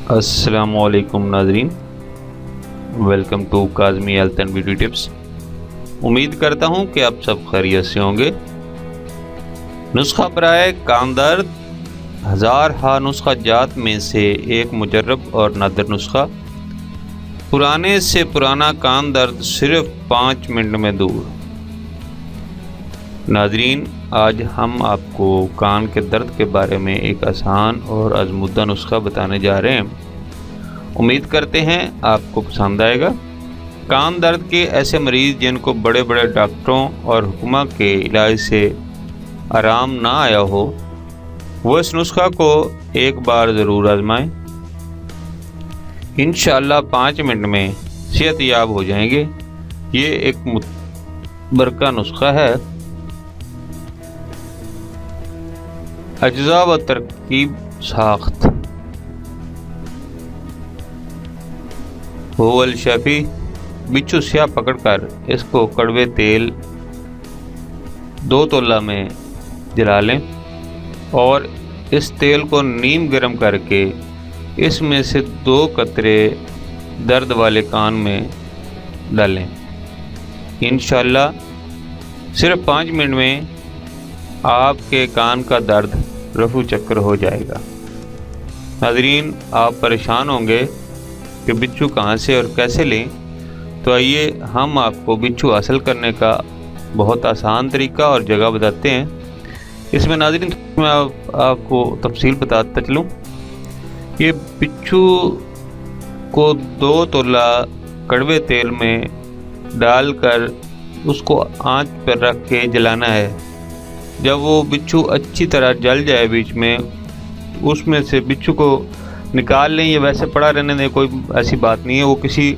السلام علیکم ناظرین، welcome to Kazmi health and beauty tips. امید کرتا ہوں کہ آپ سب خیریت سے ہوں گے۔ نسخہ برائے کان درد، ہزار ہا نسخہ جات میں سے ایک مجرب اور نادر نسخہ، پرانے سے پرانا کان درد صرف 5 منٹ میں دور۔ ناظرین، آج ہم آپ کو کان کے درد کے بارے میں ایک آسان اور آزمودہ نسخہ بتانے جا رہے ہیں۔ امید کرتے ہیں آپ کو پسند آئے گا۔ کان درد کے ایسے مریض جن کو بڑے بڑے ڈاکٹروں اور حکمہ کے علاج سے آرام نہ آیا ہو، وہ اس نسخہ کو ایک بار ضرور آزمائیں۔ انشاءاللہ 5 منٹ میں صحت یاب ہو جائیں گے۔ یہ ایک متبرکہ نسخہ ہے۔ اجزاء و ترکیب ساخت: ہوول شفی، بچھو سیاہ پکڑ کر اس کو کڑوے تیل 2 تولہ میں جلا لیں اور اس تیل کو نیم گرم کر کے اس میں سے 2 قطرے درد والے کان میں ڈالیں۔ انشاءاللہ صرف 5 منٹ میں آپ کے کان کا درد رفو چکر ہو جائے گا۔ ناظرین، آپ پریشان ہوں گے کہ بچھو کہاں سے اور کیسے لیں، تو آئیے ہم آپ کو بچھو حاصل کرنے کا بہت آسان طریقہ اور جگہ بتاتے ہیں۔ اس میں ناظرین میں آپ کو تفصیل بتاتا چلوں۔ یہ بچھو کو 2 تولہ کڑوے تیل میں ڈال کر اس کو آنچ پر رکھ کے جلانا ہے۔ جب وہ بچھو اچھی طرح جل جائے بیچ میں، اس میں سے بچھو کو نکال لیں یا ویسے پڑا رہنے دیں، کوئی ایسی بات نہیں ہے۔ وہ کسی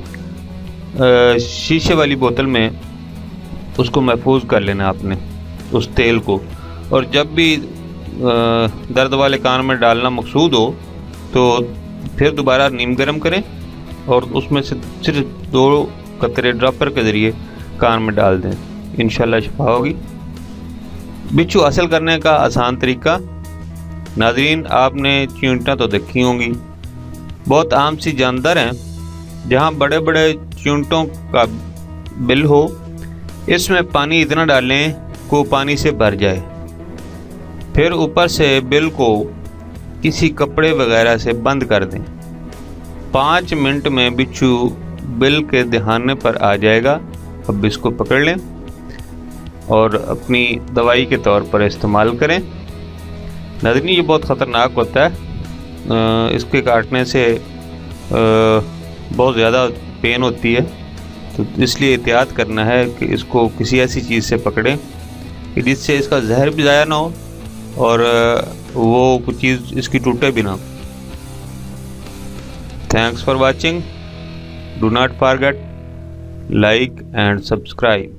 شیشے والی بوتل میں اس کو محفوظ کر لینا آپ نے، اس تیل کو۔ اور جب بھی درد والے کان میں ڈالنا مقصود ہو تو پھر دوبارہ نیم گرم کریں اور اس میں سے صرف 2 قطرے ڈراپر کے ذریعے کان میں ڈال دیں۔ انشاءاللہ شفا ہوگی۔ بچھو حاصل کرنے کا آسان طریقہ: ناظرین، آپ نے چیونٹیاں تو دیکھی ہوں گی، بہت عام سی جاندار ہیں۔ جہاں بڑے بڑے چیونٹوں کا بل ہو، اس میں پانی اتنا ڈالیں کہ وہ پانی سے بھر جائے، پھر اوپر سے بل کو کسی کپڑے وغیرہ سے بند کر دیں۔ 5 منٹ میں بچھو بل کے دہانے پر آ جائے گا۔ اب اس کو پکڑ لیں اور اپنی دوائی کے طور پر استعمال کریں۔ ناظرین، یہ بہت خطرناک ہوتا ہے، اس کے کاٹنے سے بہت زیادہ پین ہوتی ہے، تو اس لیے احتیاط کرنا ہے کہ اس کو کسی ایسی چیز سے پکڑیں کہ جس سے اس کا زہر بھی ضائع نہ ہو اور وہ کچھ چیز اس کی ٹوٹے بھی نہ۔ Thanks for watching. Do not forget like and subscribe.